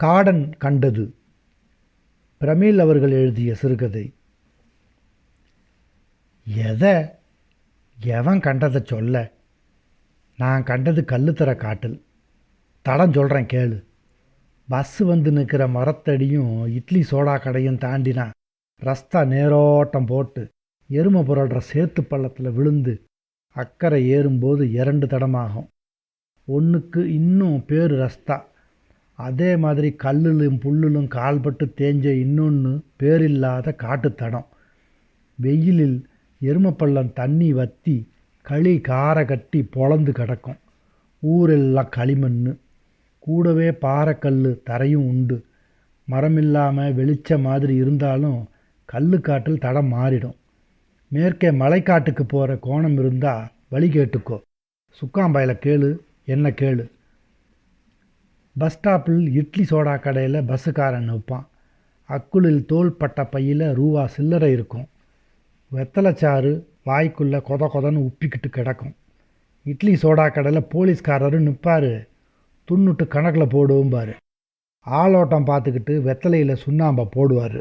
காடன் கண்டது. பிரமீள் அவர்கள் எழுதிய சிறுகதை. எதை எவன் கண்டதை சொல்ல? நான் கண்டது கல்லுத்தர காட்டில். தடம் சொல்கிறேன் கேளு. பஸ்ஸு வந்து நிற்கிற மரத்தடியும் இட்லி சோடா கடையும் தாண்டினா ரஸ்தா நேரோட்டம் போட்டு எருமை புரடுற சேத்து பள்ளத்தில் விழுந்து அக்கறை ஏறும்போது 2 தடமாகும். ஒன்றுக்கு இன்னும் பேர் ரஸ்தா. அதே மாதிரி கல்லுலும் புல்லுலும் கால்பட்டு தேஞ்ச இன்னொன்று பேரில்லாத காட்டுத்தடம். வெயிலில் எருமப்பள்ளம் தண்ணி வற்றி களி காரை கட்டி பொளந்து கிடக்கும். ஊரெல்லாம் களிமண். கூடவே பாறைக்கல் தரையும் உண்டு. மரமில்லாமல் வெளிச்ச மாதிரி இருந்தாலும் கல்லுக்காட்டில் தடம் மாறிடும். மேற்கே மலைக்காட்டுக்கு போகிற கோணம் இருந்தால் வழி கேட்டுக்கோ. சுக்காம்பாயில் கேளு, என்ன கேளு. பஸ் ஸ்டாப்பில் இட்லி சோடா கடையில் பஸ்ஸுக்காரன் நிற்பான். அக்குளில் தோள்பட்ட பையில் ரூபா சில்லறை இருக்கும். வெத்தலைச்சாறு வாய்க்குள்ளே கொதன்னு உப்பிக்கிட்டு கிடக்கும். இட்லி சோடா கடையில் போலீஸ்காரரு நிற்பார். துண்ணுட்டு கணக்கில் போடுவோம்பார். ஆளோட்டம் பார்த்துக்கிட்டு வெத்தலையில் சுண்ணாம்பை போடுவார்.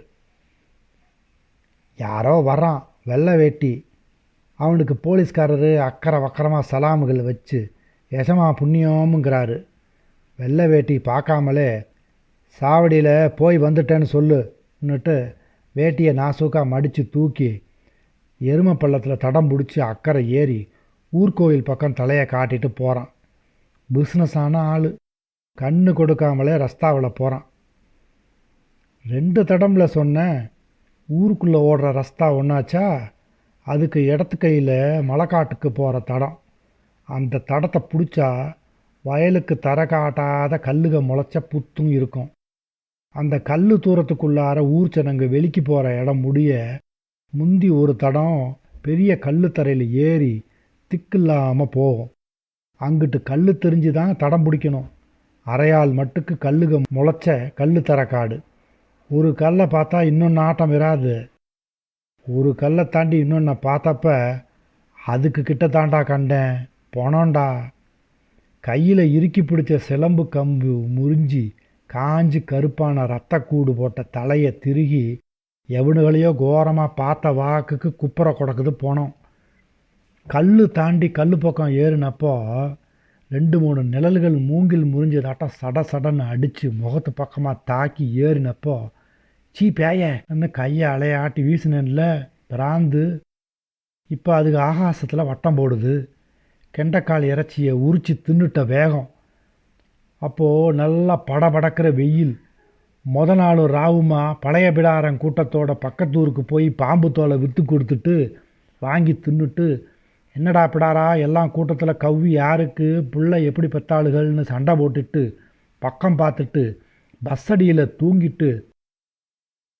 யாரோ வரான், வெள்ளை வேட்டி. அவனுக்கு போலீஸ்காரரு அக்கறை வக்கரமாக சலாமுகள் வச்சு எசமா புண்ணியமுங்கிறாரு. வெள்ளை வேட்டி பார்க்காமலே சாவடியில் போய் வந்துட்டேன்னு சொல்லுன்னுட்டு வேட்டியை நாசூக்காக மடித்து தூக்கி எருமை பள்ளத்தில் தடம் பிடிச்சி அக்கறை ஏறி ஊர்கோயில் பக்கம் தலையை காட்டிட்டு போகிறான். பிஸ்னஸான ஆள். கண்ணு கொடுக்காமலே ரஸ்தாவில் போகிறான். 2 தடம்ல சொன்னேன். ஊருக்குள்ளே ஓடுற ரஸ்தா ஒன்றாச்சா? அதுக்கு இடத்து கையில் மலைக்காட்டுக்கு போகிற தடம். அந்த தடத்தை பிடிச்சா வயலுக்கு தர காட்டாத கல்லுக முளைச்ச புத்தும் இருக்கும். அந்த கல் தூரத்துக்குள்ளார ஊர் ஜனங்க வெளிக்கு போகிற இடம் முடிய முந்தி ஒரு தடம் பெரிய கல்லு தரையில் ஏறி திக்கில்லாமல் போகும். அங்கிட்டு கல் தெரிஞ்சு தான் தடம் பிடிக்கணும். அரையால் மட்டுக்கு கல்லுக முளைச்ச கல்லு தர காடு. ஒரு கல்லை பார்த்தா இன்னொன்று ஆட்டம் இராது. ஒரு கல்லை தாண்டி இன்னொன்று பார்த்தப்ப அதுக்கு கிட்ட தாண்டா கண்டேன். போனோண்டா. கையில் இறுக்கி பிடிச்ச சிலம்பு கம்பு முறிஞ்சி காஞ்சி கருப்பான ரத்தக்கூடு போட்ட தலையை திருகி எவனுகளையோ கோரமாக பார்த்த வாக்குக்கு குப்புற கொடக்குது போனோம். கல் தாண்டி கல் பக்கம் ஏறினப்போ 2-3 நிழல்கள் மூங்கில் முறிஞ்சதாட்டம் சடன்னு அடித்து முகத்து பக்கமாக தாக்கி ஏறினப்போ சீ பேயன்னு கையை அலையாட்டி வீசினேன்ல பிராந்து. இப்போ அதுக்கு ஆகாசத்தில் வட்டம் போடுது. கெண்டைக்கால் இறைச்சியை உரிச்சு தின்னுட்ட வேகம். அப்போது நல்லா படபடக்கிற வெயில். நாள் ராவுமா பழைய பிடாரன் கூட்டத்தோட பக்கத்தூருக்கு போய் பாம்பு தோலை விற்று கொடுத்துட்டு வாங்கி தின்னுட்டு, என்னடா பிடாரா எல்லாம் கூட்டத்தில் கவ்வி யாருக்கு புள்ள எப்படி பெத்தாளுகள்னு சண்டை போட்டுட்டு பக்கம் பார்த்துட்டு பஸ் அடியில் தூங்கிட்டு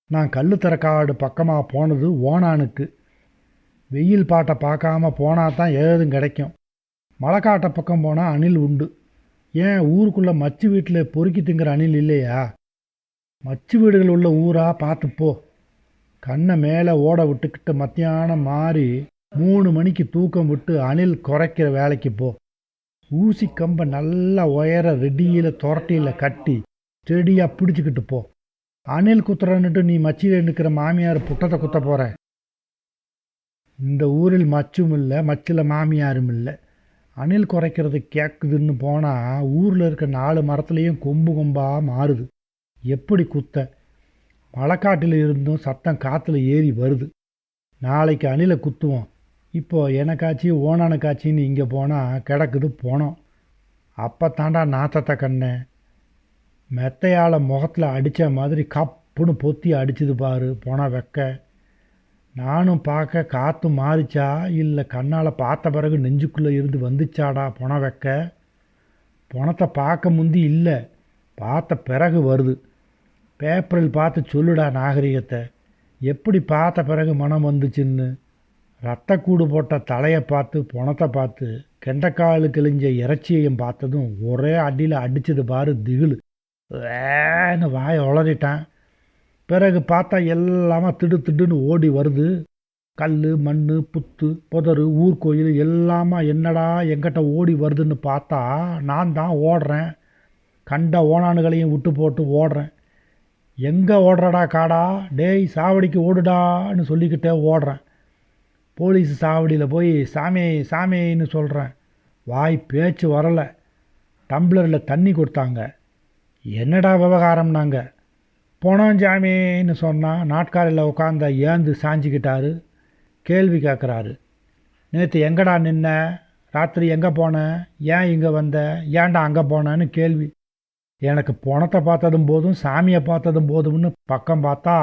நான் கல்லுத்தரக்காடு பக்கமாக போனது ஓனானுக்கு. வெயில் பாட்டை பார்க்காம போனால் தான் ஏதும் கிடைக்கும். மலைக்காட்டை பக்கம் போனால் அணில் உண்டு. ஏன் ஊருக்குள்ளே மச்சு வீட்டில் பொறுக்கி திங்கிற அணில் இல்லையா? மச்சு வீடுகள் உள்ள ஊராக பார்த்துப்போ. கண்ணை மேலே ஓட விட்டுக்கிட்டு மத்தியானம் மாறி 3 மணிக்கு தூக்கம் விட்டு அணில் குறைக்கிற வேலைக்கு போ. ஊசி கம்பை நல்லா உயர ரெடியில் துரட்டியில் கட்டி ஸ்டெடியாக பிடிச்சிக்கிட்டு போ. அணில் குத்துறன்னுட்டு நீ மச்சியில் நிற்கிற மாமியார் புட்டத்தை குத்த போகிற. இந்த ஊரில் மச்சும் இல்லை, மச்சில் மாமியாரும் இல்லை. அணில் குறைக்கிறது கேட்குதுன்னு போனால் ஊரில் இருக்க 4 மரத்துலேயும் கொம்பாக மாறுது. எப்படி குத்த? மலைக்காட்டில் இருந்தும் சத்தம் காற்றுல ஏறி வருது. நாளைக்கு அணிலை குத்துவோம். இப்போது எனக்காச்சி ஓனானுக்காச்சின்னு இங்கே போனால் கிடக்குது போனோம். அப்போ தாண்டா நாத்தத்தை கண்ணேன். மெத்தையால் முகத்தில் அடித்த மாதிரி கப்புன்னு பொத்தி அடிச்சுது பாரு போனால் வெக்க. நானும் பார்க்க காற்று மாறிச்சா இல்லை கண்ணால் பார்த்த பிறகு நெஞ்சுக்குள்ளே இருந்து வந்துச்சாடா பொண வெக்க. பொணத்தை பார்க்க முந்தி இல்லை, பார்த்த பிறகு வருது. பேப்பரில் பார்த்து சொல்லுடா நாகரிகத்தை. எப்படி பார்த்த பிறகு மனம் வந்துச்சுன்னு. ரத்தக்கூடு போட்ட தலையை பார்த்து பொணத்தை பார்த்து கெண்டைக்காலு கிழிஞ்ச இறைச்சியையும் பார்த்ததும் ஒரே அடியில் அடிச்சது பாரு திகிலு. வேன்னு வாயை உளறிட்டான். பிறகு பார்த்தா எல்லாமே திடுன்னு ஓடி வருது. கல் மண் புத்து புதரு ஊர்கோயில் எல்லாமா என்னடா எங்கிட்ட ஓடி வருதுன்னு பார்த்தா நான் தான் ஓடுறேன். கண்ட ஓணானுகளையும் விட்டு போட்டு ஓடுறேன். எங்கே ஓடுறடா காடா, டேய் சாவடிக்கு ஓடுடான்னு சொல்லிக்கிட்டே ஓடுறேன். போலீஸ் சாவடியில் போய் சாமி சாமின்னு சொல்கிறேன். வாய் பேச்சு வரலை. டம்ளரில் தண்ணி கொடுத்தாங்க. என்னடா விவகாரம்னாங்க. போனோம் சாமின்னு சொன்னால் நாட்காலில் உட்காந்த ஏந்து சாஞ்சிக்கிட்டாரு. கேள்வி கேட்குறாரு. நேற்று எங்கடா நின்ன, ராத்திரி எங்கே போன, ஏன் இங்கே வந்த, ஏன்டா அங்கே போனேன்னு கேள்வி. எனக்கு பணத்தை பார்த்ததும் போதும் சாமியை பார்த்ததும் போதும்னு பக்கம் பார்த்தா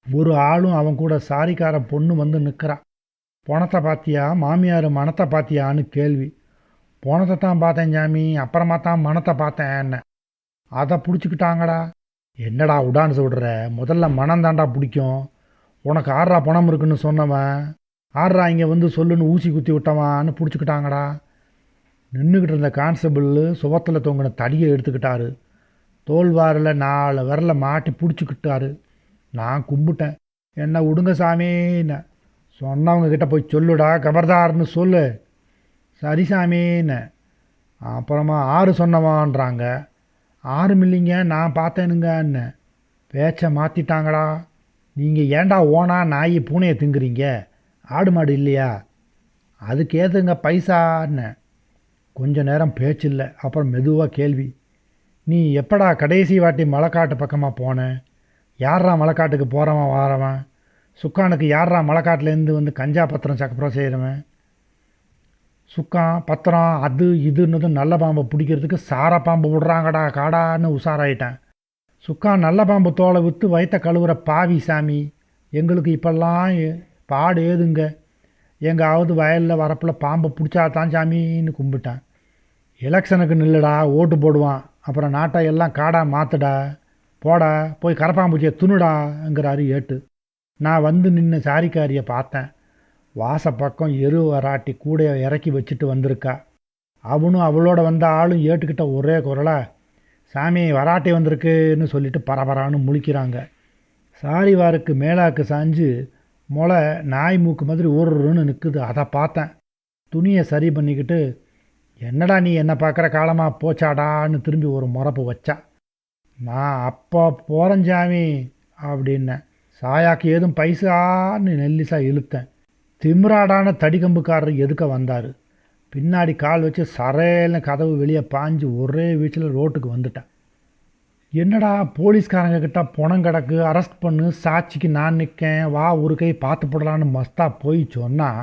ஒரு ஆளும் அவன் கூட சாரிக்கார பொண்ணு வந்து நிற்கிறான். பணத்தை பார்த்தியா, மாமியார் மனத்தை பார்த்தியான்னு கேள்வி. பணத்தை தான் பார்த்தேன் சாமி, அப்புறமா தான் மனத்தை பார்த்தேன் என்ன. அதை பிடிச்சிக்கிட்டாங்கடா. என்னடா உடான்னு சொல்கிற, முதல்ல மனம் தாண்டா பிடிக்கும். உனக்கு ஆறா பணம் இருக்குன்னு சொன்னவன் ஆறா இங்கே வந்து சொல்லுன்னு ஊசி குத்தி விட்டவான்னு பிடிச்சிக்கிட்டாங்கடா. நின்றுக்கிட்டு இருந்த கான்ஸ்டபிள் சுவத்தில் தொங்கின தடியை எடுத்துக்கிட்டாரு. தோல்வாரில் 4 விரலை மாட்டி பிடிச்சிக்கிட்டாரு. நான் கும்பிட்டேன். என்ன விடுங்க சாமின்னு சொன்னவங்க கிட்ட போய் சொல்லுடா கபர்தார்னு சொல்லு. சரி சாமின்னு. அப்புறமா 6 சொன்னவான்றாங்க. 6 இல்லைங்க, நான் பார்த்தேனுங்கன்னு. பேச்சை மாற்றிட்டாங்கடா. நீங்கள் ஏண்டா ஓனா நாய் பூனையை திங்குறீங்க, ஆடு மாடு இல்லையா, அதுக்கு ஏதுங்க பைசான்னு. கொஞ்ச நேரம் பேச்சு இல்லை. அப்புறம் மெதுவாக கேள்வி. நீ எப்படா கடைசி வாட்டி மலைக்காட்டு பக்கமாக போனேன், யாரா மலைக்காட்டுக்கு போகிறவன் வாரவன், சுக்கானுக்கு யாரா மலைக்காட்டிலேருந்து வந்து கஞ்சா பத்திரம் சக்கப்புறம் செய்கிறவன். சுக்கான் பத்திரம் அது இதுன்னு நல்ல பாம்பை பிடிக்கிறதுக்கு சார பாம்பு விடுறாங்கடா காடான்னு உஷாராயிட்டேன். சுக்கான் நல்ல பாம்பு தோலை விற்று வயிற்ற கழுவுற பாவி சாமி. எங்களுக்கு இப்பெல்லாம் பாடு ஏதுங்க. எங்காவது வயலில் வரப்பில் பாம்பை பிடிச்சா தான் சாமின்னு கும்பிட்டேன். எலெக்ஷனுக்கு நில்லுடா, ஓட்டு போடுவான், அப்புறம் நாட்டை எல்லாம் காடாக மாற்றுடா, போடா போய் கரப்பாம்பூச்சியை துணுடாங்கிறாரு ஏட்டு. நான் வந்து நின்று சாரிக்காரியை பார்த்தேன். வாசப்பக்கம் வராட்டி கூடைய இறக்கி வச்சுட்டு வந்திருக்கா. அவனும் அவளோட வந்த ஆளும் ஏட்டுக்கிட்ட ஒரே குரலா சாமி வராட்டி வந்திருக்குன்னு சொல்லிட்டு பரபரான்னு முழிக்கிறாங்க. சாரிவாருக்கு மேலாக்கு சாஞ்சு முளை நாய் மூக்கு மாதிரி ஊருன்னு நிற்குது. அதை பார்த்தேன். துணியை சரி பண்ணிக்கிட்டு என்னடா நீ என்ன பார்க்குற காலமாக போச்சாடான்னு திரும்பி ஒரு முறப்பு வச்சா. நான் அப்போ போகிறேன் சாமி அப்படின்னேன். சாயாக்கு ஏதும் பைசான்னு நெல்லிசா இழுத்தேன். திமிராடான தடிக்கம்புக்காரர் எதுக்க வந்தார். பின்னாடி கால் வச்சு சரையில்னு கதவு வெளியே பாஞ்சு ஒரே வீச்சில் ரோட்டுக்கு வந்துட்டேன். என்னடா போலீஸ்காரங்க கிட்ட பணம் கிடக்கு, அரெஸ்ட் பண்ணு, சாட்சிக்கு நான் நிற்கேன், வா ஒரு கை பார்த்து போடலான்னு மஸ்தா போய் சொன்னால்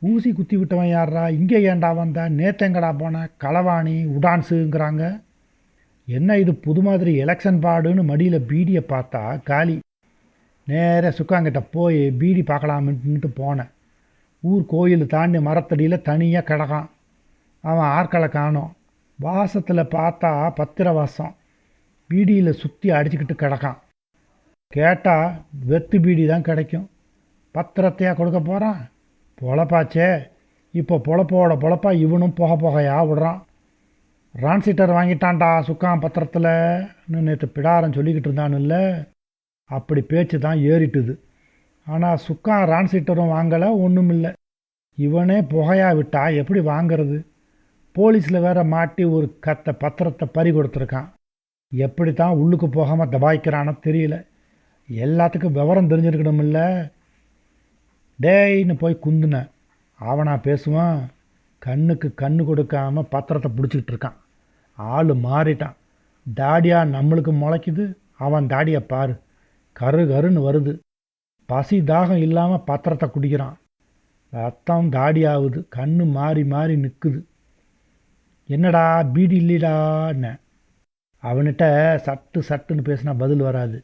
ஊசி குத்தி விட்டவன் யாரா, இங்கே ஏண்டா வந்தா, நேத்தங்கடா போன, களவாணி உடான்ஸுங்கிறாங்க. என்ன இது புது மாதிரி எலெக்ஷன் பாடுன்னு மடியில் பீடியை பார்த்தா காலி. நேராக சுக்காங்கிட்ட போய் பீடி பார்க்கலாமின்ட்டு போனேன். ஊர் கோயில் தாண்டி மரத்தடியில் தனியாக கிடக்கான். அவன் ஆட்களை காணோம். வாசத்தில் பார்த்தா பத்திர வாசம். பீடியில் சுற்றி அடிச்சுக்கிட்டு கிடக்கான். கேட்டால் வெத்து பீடி தான் கிடைக்கும். பத்திரத்தையாக கொடுக்க போகிறான். பொழப்பாச்சே. இப்போ பொழப்போட பொழப்பா இவனும் புகையாக விடுறான். ரான்சீட்டர் வாங்கிட்டான்டா சுக்கான் பத்திரத்தில்னு நேற்று பிடாரன் சொல்லிக்கிட்டு இருந்தானுல்ல. அப்படி பேச்சு தான் ஏறிட்டுது. ஆனால் சுக்கான் ரான்சீட்டரும் வாங்கலை, ஒன்றும் இல்லை. இவனே புகையாக விட்டா எப்படி வாங்கிறது? போலீஸில் வேற மாட்டி ஒரு பத்திரத்தை பறி கொடுத்துருக்கான். எப்படி தான் உள்ளுக்கு போகாமல் தபாய்க்கிறானோ தெரியல. எல்லாத்துக்கும் விவரம் தெரிஞ்சிருக்கணுமில்ல. டேய்னு போய் குந்துனேன். அவனா பேசுவான். கண்ணுக்கு கண்ணு கொடுக்காம பத்திரத்தை பிடிச்சிக்கிட்டு இருக்கான். ஆள் மாறிட்டான். தாடியாக நம்மளுக்கு முளைக்குது, அவன் தாடியை பாரு, கரு கருன்னு வருது. பசி தாகம் இல்லாமல் பத்திரத்தை குடிக்கிறான். ரத்தம் தாடி ஆகுது. கண்ணு மாறி மாறி நிற்குது. என்னடா பீடி இல்லைடான்னு அவன்கிட்ட சட்டுன்னு பேசினா பதில் வராது.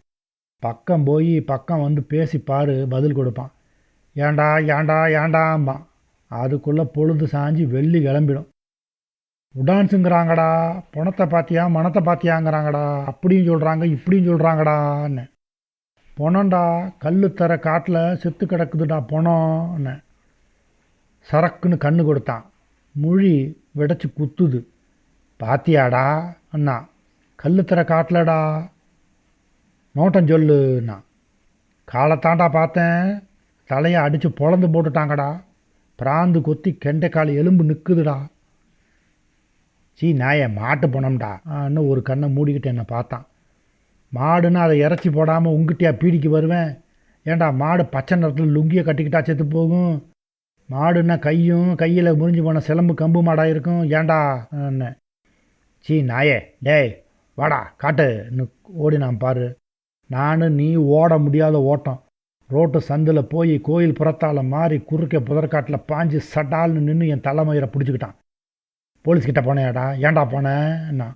பக்கம் போய் பக்கம் வந்து பேசி பாரு, பதில் கொடுப்பான். ஏண்டா ஏண்டா ஏண்டாம்பான். அதுக்குள்ளே பொழுது சாஞ்சி வெள்ளி கிளம்பிடும். உடான்ஸுங்கிறாங்கடா, பணத்தை பார்த்தியா மனத்தை பார்த்தியாங்கிறாங்கடா, அப்படியும் சொல்கிறாங்க இப்படியும் சொல்கிறாங்கடான்னு. பணம்டா, கல் தர காட்டில் செத்து கிடக்குதுடா பணம்னு. சரக்குன்னு கண்ணு கொடுத்தான். மொழி விடைச்சி குத்துது. பாத்தியாடா அண்ணா, கல் தர காட்டிலடா, நோட்டம் சொல்லுண்ணா. காலத்தாண்டா பார்த்தேன், தலையை அடித்து பொழந்து போட்டுட்டாங்கடா. பிராந்து கொத்தி கெண்டைக்கால் எலும்பு நிற்குதுடா. சீ நாயை மாட்டு போனோம்டா இன்னும் ஒரு கண்ணை மூடிக்கிட்டு என்னை பார்த்தான். மாடுன்னா அதை இறச்சி போடாமல் உங்ககிட்டயா பீடிக்கு வருவேன்? ஏன்டா மாடு பச்சை நிறத்தில் லுங்கியை கட்டிக்கிட்டா செத்து போகும்? மாடுன்னா கையில் முறிஞ்சு போன சிலம்பு கம்பு மாடாக இருக்கும். ஏன்டா என்ன? சீ நாயே, டேய் வாடா காட்டுன்னு ஓடினான் பாரு. நீ ஓட முடியாத ஓட்டம். ரோட்டு சந்தில் போய் கோயில் புறத்தால் மாறி குறுக்கே புதற்காட்டில் பாஞ்சு சட்டால்னு நின்று என் தலைமயிரை பிடிச்சிக்கிட்டான். போலீஸ்கிட்ட போனேயாடா? ஏன்டா போனேன்னா?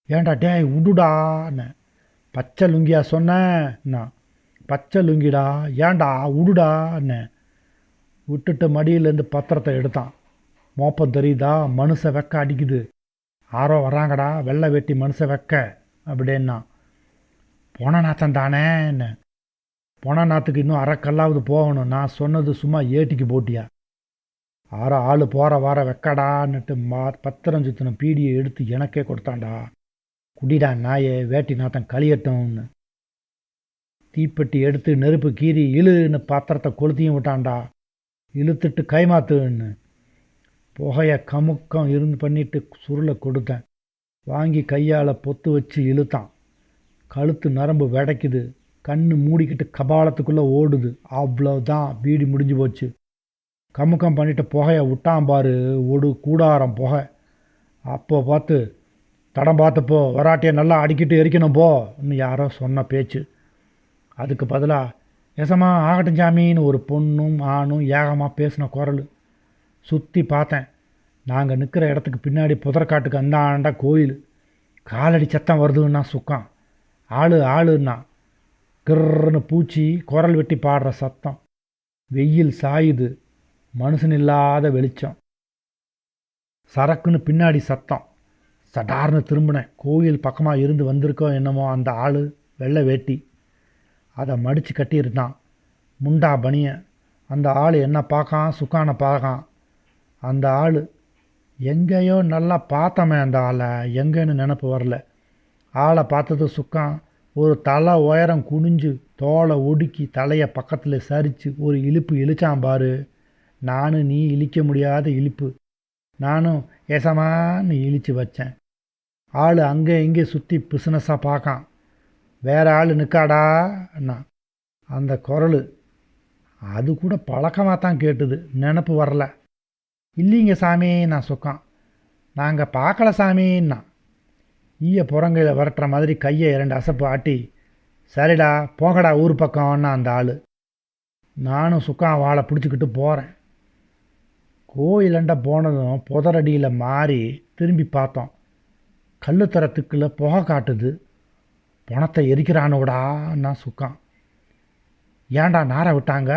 ஏன்டா டேய் விடுடா என்ன? பச்சை லுங்கியா சொன்னேன்னா? பச்சை லுங்கிடா, ஏன்டா விடுடா என்ன? விட்டுட்டு மடியிலேருந்து பத்திரத்தை எடுத்தான். மோப்பம் தெரியுதா? மனுஷ வெக்க அடிக்குது. ஆரோ வராங்கடா, வெள்ளை வெட்டி மனுஷ வெக்க அப்படின்னா. போன நாத்தம் தானே என்ன? போன நாத்துக்கு இன்னும் அரைக்கல்லாவது போகணும். நான் சொன்னது சும்மா ஏட்டிக்கு போட்டியா? ஆள் போகிற வார வெக்கடான்னுட்டு பத்திரம் சுற்றின பீடியை எடுத்து எனக்கே கொடுத்தான்டா. குடிடா நாயே, வேட்டி நாத்தம் கழியட்டும்னு. தீப்பெட்டி எடுத்து நெருப்பு கீறி இழுன்னு பாத்திரத்தை கொளுத்தியும் விட்டான்டா. இழுத்துட்டு கைமாத்துன்னு புகைய கமுக்கம் இருந்து பண்ணிட்டு சுருளை கொடுத்தேன். வாங்கி கையால் பொத்து வச்சு இழுத்தான். கழுத்து நரம்பு வெடைக்குது. கண்ணு மூடிக்கிட்டு கபாலத்துக்குள்ளே ஓடுது. அவ்வளோதான், பீடி முடிஞ்சு போச்சு. கமுக்கம் பண்ணிட்டு புகையை விட்டான் பாரு, ஒரு கூடாரம் புகை. அப்போ பார்த்து தடம் பார்த்துப்போ, வராட்டியை நல்லா அடிக்கிட்டு எரிக்கணும் போ இன்னும் யாரோ சொன்ன பேச்சு. அதுக்கு பதிலாக எசமா ஆகட்டும் சாமின்னு ஒரு பொண்ணும் ஆணும் ஏகமாக பேசின குரல். சுற்றி பார்த்தேன். நாங்கள் நிற்கிற இடத்துக்கு பின்னாடி புதற்காட்டுக்கு அந்த ஆண்டா கோயில். காலடி சத்தம் வருதுன்னா சுக்கம். ஆளுன்னா கிர்ன்னு பூச்சி குரல் வெட்டி பாடுற சத்தம். வெயில் சாயுது. மனுஷன் இல்லாத வெளிச்சம். சரக்குன்னு பின்னாடி சத்தம். சடார்னு திரும்பினேன். கோயில் பக்கமாக இருந்து வந்திருக்கோம் என்னமோ அந்த ஆள். வெள்ளை வேட்டி, அதை மடித்து கட்டியிருந்தான். முண்டா பனிய. அந்த ஆள் என்ன பார்க்கான், சுக்கானை பார்க்கான். அந்த ஆள் எங்கேயோ நல்லா பார்த்தமே. அந்த ஆளை எங்கேன்னு நினப்பு வரல. ஆளை பார்த்தது சுக்கான். ஒரு தலை உயரம் குனிஞ்சு தோலை ஒடுக்கி தலையை பக்கத்தில் சரித்து ஒரு இழுப்பு இழுச்சான் பாரு. நீ இழிக்க முடியாத இழிப்பு. நானும் ஏசமான்னு இழிச்சு வச்சேன். ஆள் அங்கே இங்கே சுற்றி பிஸ்னஸாக பார்க்கான். வேற ஆள் நிற்காடா அண்ணா. அந்த குரல் அது கூட பழக்கமாக தான் கேட்டுது, நினப்பு வரல. இல்லைங்க சாமி நான் சொக்கான். நாங்கள் பார்க்கல சாமின்னா. ஈய புறங்கையில் விரட்டுற மாதிரி கையை 2 அசப்பு ஆட்டி, சரிடா போங்கடா ஊர் பக்கம்னா அந்த ஆள். நானும் சுக்கான் வாழை பிடிச்சிக்கிட்டு போகிறேன். கோயிலண்ட போனதும் புதரடியில் மாறி திரும்பி பார்த்தோம். கல்லுத்தரத்துக்குள்ள புகை காட்டுது. பணத்தை எரிக்கிறானுடா நான் சுக்கான். ஏன்டா நாரை விட்டாங்க?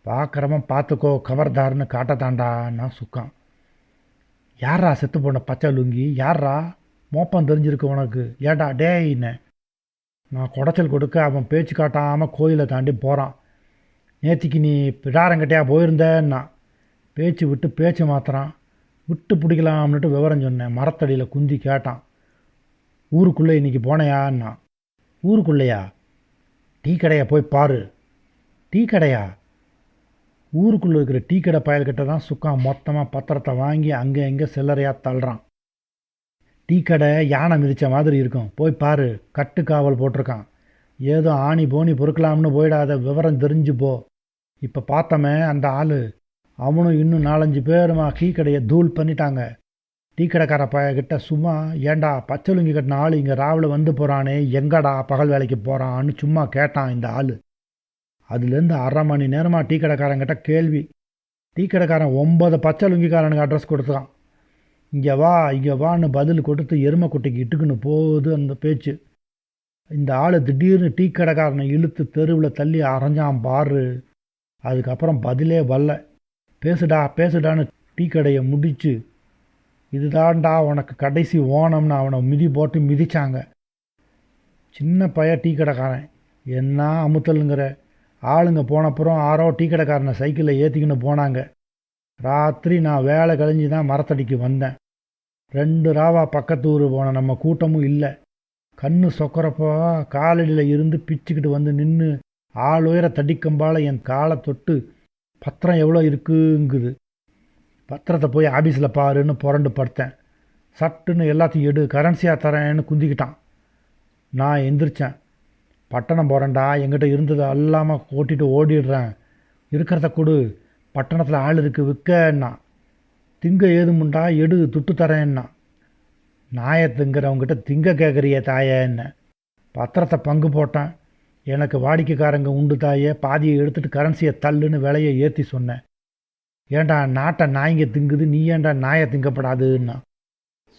பார்க்குறவன் பார்த்துக்கோ கவர்தார்னு காட்டத்தாண்டா நான் சுக்கான். யாரா செத்து போன பச்சை லுங்கி? யாரா? மோப்பம் தெரிஞ்சிருக்கு உனக்கு? ஏடா டேயின்னு. நான் குடைச்சல் கொடுக்க அவன் பேச்சு காட்டாமல் கோயிலை தாண்டி போகிறான். நேத்திக்கு நீ பிடாரங்கிட்டையா போயிருந்தேன்னா. பேச்சு விட்டு பேச்சு மாத்துறான். விட்டு பிடிக்கலாம்னுட்டு விவரம் சொன்னேன். மரத்தடியில் குந்தி கேட்டான். ஊருக்குள்ளே இன்றைக்கி போனையான்னா. ஊருக்குள்ளையா? டீ கடையை போய் பாரு. டீ கடையா? ஊருக்குள்ளே இருக்கிற டீ கடை பயல்கிட்ட தான் சுக்கான் மொத்தமாக பத்திரத்தை வாங்கி அங்கே எங்கே சில்லறையாக தள்ளுறான். டீ கடை யானை மிதித்த மாதிரி இருக்கும், போய் பாரு. கட்டு காவல் போட்டிருக்கான். ஏதோ ஆணி போனி பொறுக்கலாம்னு போயிடாத, விவரம் தெரிஞ்சு போ. இப்போ பார்த்தமே அந்த ஆள், அவனும் இன்னும் 4-5 பேருமா டீ கடையை தூள் பண்ணிட்டாங்க. டீ கடைக்கார பையன்கிட்ட சும்மா ஏண்டா பச்சைலுங்கி கட்டின ஆள் இங்கே ராவில் வந்து போகிறானே, எங்கடா பகல் வேலைக்கு போகிறான்னு சும்மா கேட்டான் இந்த ஆள். அதுலேருந்து 1/2 மணி நேரமாக டீ கடைக்காரங்கிட்ட கேள்வி. டீ கடைக்காரன் 9 பச்சைலுங்கிக்காரனுக்கு அட்ரஸ் கொடுத்தான். இங்கே வான்னு பதில் கொடுத்து எருமை குட்டைக்கு இட்டுக்குன்னு போகுது அந்த பேச்சு. இந்த ஆள் திடீர்னு டீ கடைக்காரனை இழுத்து தெருவில் தள்ளி அரைஞ்சான் பாரு. அதுக்கப்புறம் பதிலே வரல. பேசுடான்னு டீ கடையை முடிச்சு, இதுதான்டா உனக்கு கடைசி ஓணம்னு அவனை மிதி போட்டு மிதிச்சாங்க. சின்ன பைய டீ கடைக்காரன். என்ன அமுத்தலுங்கிற. ஆளுங்க போனப்புறம் ஆரோ டீ கடைக்காரனை சைக்கிளில் ஏற்றிக்கின்னு போனாங்க. ராத்திரி நான் வேலை கழிஞ்சு தான் மரத்தடிக்கு வந்தேன். 2 ராவா பக்கத்து ஊர் போன நம்ம கூட்டமும் இல்லை. கண்ணு சொக்கிறப்போ காலடியில் இருந்து பிச்சுக்கிட்டு வந்து நின்று ஆள் உயர தடிக்கம்பால் என் காலை தொட்டு பத்திரம் எவ்வளோ இருக்குங்குது. பத்திரத்தை போய் ஆஃபீஸில் பாருன்னு புரண்டு படுத்தேன். சட்டுன்னு எல்லாத்தையும் எடு, கரன்சியாக தரேன்னு குந்திக்கிட்டான். நான் எந்திரிச்சேன். பட்டணம் போகிறேன்டா, எங்கிட்ட இருந்தது எல்லாமல் ஓட்டிட்டு ஓடிடுறேன், இருக்கிறத கொடு, பட்டணத்தில் ஆள் இருக்கு விற்கன்னா. திங்க ஏதுமுண்டா, எடு துட்டு தரேன்னா. நாயை திங்கிறவங்ககிட்ட திங்க கேட்குறிய தாயே என்ன. பத்திரத்தை பங்கு போட்டேன். எனக்கு வாடிக்கைக்காரங்க உண்டு தாயே, பாதியை எடுத்துகிட்டு கரன்சியை தள்ளுன்னு விலையை ஏற்றி சொன்னேன். ஏண்டா நாட்டை நாய்ங்க திங்குது, நீ ஏண்டா நாயை திங்கப்படாதுன்னா.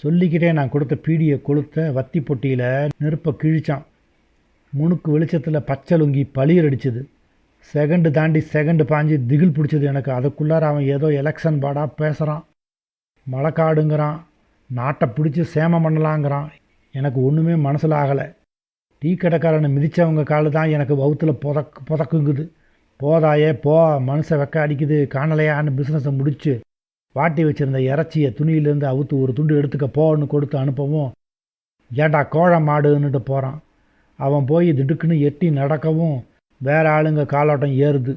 சொல்லிக்கிட்டே நான் கொடுத்த பீடியை கொளுத்த வத்தி பொட்டியில் நெருப்பை கிழிச்சான். முணுக்கு வெளிச்சத்தில் பச்சை லுங்கி பளிர் அடிச்சுது. செகண்டு தாண்டி செகண்டு பாஞ்சு திகில் பிடிச்சது எனக்கு. அதுக்குள்ளார அவன் ஏதோ எலெக்ஷன் பாடாக பேசுகிறான், மழைக்காடுங்கிறான், நாட்டை பிடிச்சி சேமம் பண்ணலாங்கிறான். எனக்கு ஒன்றுமே மனசில் ஆகலை. டீ கடைக்காரனை மிதித்தவங்க காலு தான் எனக்கு வவுத்தில் புதக்குங்குது. போதாயே போ, மனுஷ வெக்க அடிக்குது, காணலையான்னு பிஸ்னஸை முடித்து வாட்டி வச்சுருந்த இறைச்சியை துணியிலேருந்து அவுத்து ஒரு துண்டு எடுத்துக்க போன்னு கொடுத்து அனுப்பவும், ஏண்டா கோழ மாடுன்னுட்டு போகிறான். அவன் போய் திடுக்குன்னு எட்டி நடக்கவும் வேற ஆளுங்க காலோட்டம் ஏறுது.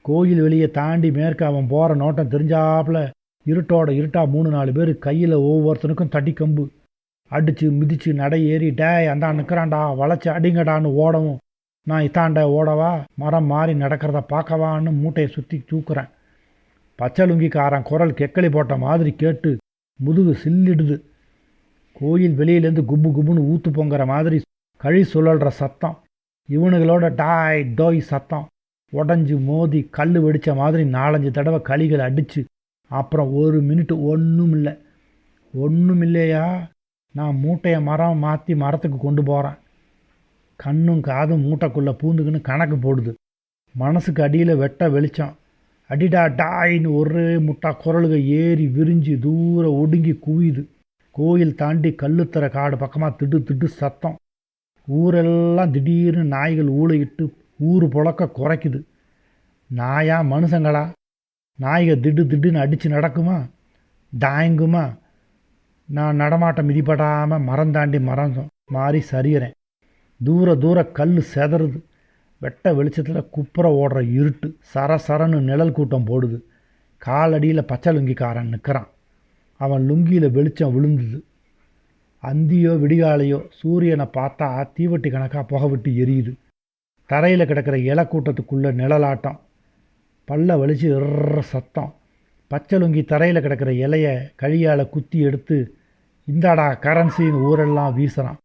கோயில் வெளியே தாண்டி மேற்கு அவன் போகிற நோட்டம் தெரிஞ்சாப்புல இருட்டோட இருட்டா 3-4 பேர் கையில் ஒவ்வொருத்தனுக்கும் தட்டி கம்பு அடித்து மிதித்து நடை ஏறி டேய் அந்த நிற்கிறான்டா வளைச்சி அடிங்கடான்னு ஓடவும், நான் இத்தாண்ட ஓடவா, மரம் மாறி நடக்கிறத பார்க்கவான்னு மூட்டையை சுற்றி தூக்குறேன். பச்சை லுங்கிக்காரன் குரல் கெக்களி போட்ட மாதிரி கேட்டு முதுகு சில்லிடுது. கோயில் வெளியிலேருந்து குப்பு குப்புன்னு ஊத்து பொங்குற மாதிரி கழி சுழல்ற சத்தம், இவனுங்களோட டாய் டோய் சத்தம், உடஞ்சி மோதி கல் வெடித்த மாதிரி 4-5 தடவை களிகள் அடித்து அப்புறம் 1 மினிட் ஒன்றும் இல்லையா. நான் மூட்டையை மரம் மாற்றி மரத்துக்கு கொண்டு போகிறேன். கண்ணும் காதும் மூட்டைக்குள்ளே பூந்துக்குன்னு கணக்கு போடுது. மனசுக்கு அடியில் வெட்ட வெளிச்சம். அடிடா டாயின்னு ஒரே முட்டா குரலுக ஏறி விரிஞ்சு தூரம் ஒடுங்கி குவியுது. கோயில் தாண்டி கல்லுத்தர காடு பக்கமாக திட்டு சத்தம். ஊரெல்லாம் திடீர்னு நாய்கள் ஊழையிட்டு ஊர் புழக்க குறைக்குது. நாயா மனுஷங்களா? நாய்க திடுன்னு அடித்து நடக்குமா, டாயங்குமா? நான் நடமாட்டம் மிதிப்படாமல் மரம் தாண்டி மரம் மாறி சரியறேன். தூர கல் செதறுது. வெட்ட வெளிச்சத்தில் குப்புற ஓடுற இருட்டு சரசரன்னு நிழல் கூட்டம் போடுது. காலடியில் பச்சை லுங்கிக்காரன் நிற்கிறான். அவன் லுங்கியில் வெளிச்சம் விழுந்துது. அந்தியோ விடிகாலையோ சூரியனை பார்த்தா தீவட்டி கணக்காக புகை விட்டு எரியுது. தரையில் கிடக்கிற இலை கூட்டத்துக்குள்ளே நிழலாட்டம், பல்ல வலிச்சு சத்தம். பச்சை லுங்கி தரையில் கிடக்கிற இலையை கழியால் குத்தி எடுத்து இந்தாடா கரன்சின்னு ஊரெல்லாம் வீசுகிறான்.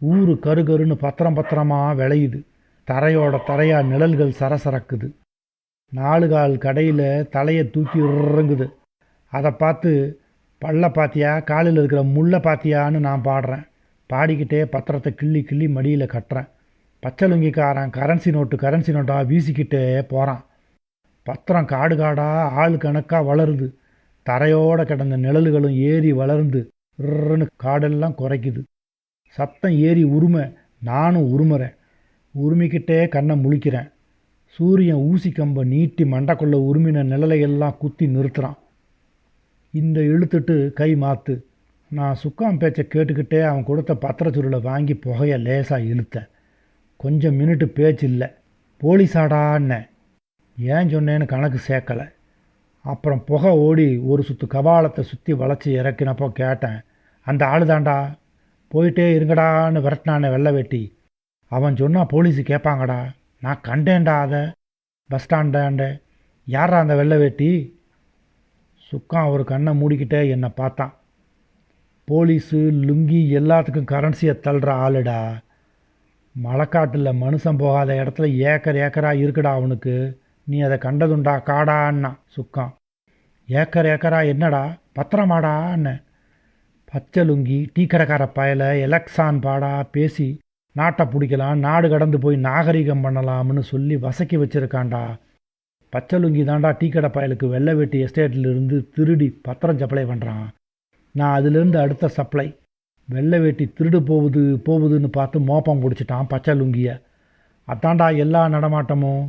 ஊர் கருன்னு பத்திரமாக விளையுது. தரையா நிழல்கள் சரசரக்குது. 4 கால் கடையில் தலையை தூக்கி இறங்குது. அதை பார்த்து பல்ல பாத்தியா, காலில் இருக்கிற முள்ளை பாத்தியான்னு நான் பாடுறேன். பாடிக்கிட்டே பத்திரத்தை கிள்ளி மடியில் கட்டுறேன். பச்சை லுங்கிக்காரன் கரன்சி நோட்டாக வீசிக்கிட்டே போகிறான். பத்திரம் காடாக ஆள் கணக்காக வளருது. தரையோடு கிடந்த நிழல்களும் ஏறி வளர்ந்து காடெல்லாம் குறைக்குது. சத்தம் ஏறி நானும் உருமுறேன். உருமிக்கிட்டே கண்ணை முழிக்கிறேன். சூரியன் ஊசி கம்பை நீட்டி மண்டைக்குள்ள உருமின நிழலையெல்லாம் குத்தி நிறுத்துகிறான். இந்த இழுத்துட்டு கை மாற்று. நான் சுக்காம் பேச்சை கேட்டுக்கிட்டே அவன் கொடுத்த பத்திரச்சுருளை வாங்கி புகையை லேசாக இழுத்தேன். கொஞ்சம் மினிட்டு பேச்சு இல்லை. போலீஸாடான்னே. ஏன் சொன்னேன்னு கணக்கு சேர்க்கலை. அப்புறம் புகை ஓடி ஒரு சுற்று கபாலத்தை சுற்றி வளைச்சி இறக்கினப்போ கேட்டேன், அந்த ஆளு தாண்டா, போயிட்டே இருங்கடான்னு விரட்டினானே வெள்ளை வேட்டி, அவன் சொன்னால் போலீஸு கேட்பாங்கடா, நான் கண்டேன்டா அதை பஸ் ஸ்டாண்டாண்ட. யாரா அந்த வெள்ளை வேட்டி? சுக்கான் ஒரு கண்ணை மூடிக்கிட்டே என்னை பார்த்தான். போலீஸு லுங்கி எல்லாத்துக்கும் கரன்சியை தள்ளுற ஆளுடா. மழைக்காட்டில் மனுஷன் போகாத இடத்துல ஏக்கராக இருக்குடா அவனுக்கு. நீ அதை கண்டதுண்டா காடான்னா சுக்கான். ஏக்கரா என்னடா, பத்திரமாடான்னு. பச்சை லுங்கி டீ கடைக்கார பயலை எலக்ஷான் பாடா பேசி நாட்டை பிடிக்கலாம், நாடு கடந்து போய் நாகரிகம் பண்ணலாம்னு சொல்லி வசக்கி வச்சுருக்காண்டா. பச்சை லுங்கி தாண்டா டீ கடை பயலுக்கு வெள்ளை வேட்டி எஸ்டேட்லேருந்து திருடி பத்திரம் சப்ளை பண்ணுறான். நான் அதுலேருந்து அடுத்த சப்ளை. வெள்ளை வேட்டி திருடு போகுதுன்னு பார்த்து மோப்பம் பிடிச்சிட்டான் பச்சை லுங்கியை. அதாண்டா எல்லா நடமாட்டமும்.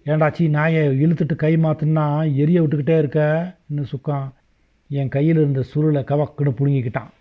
ஏண்டாச்சி நாயை இழுத்துட்டு கை மாற்றுன்னா எரிய விட்டுக்கிட்டே இருக்க இன்னும் சுக்கான் என் கையில் இருந்த சுருளை கவக்குன்னு புடுங்கிக்கிட்டான்.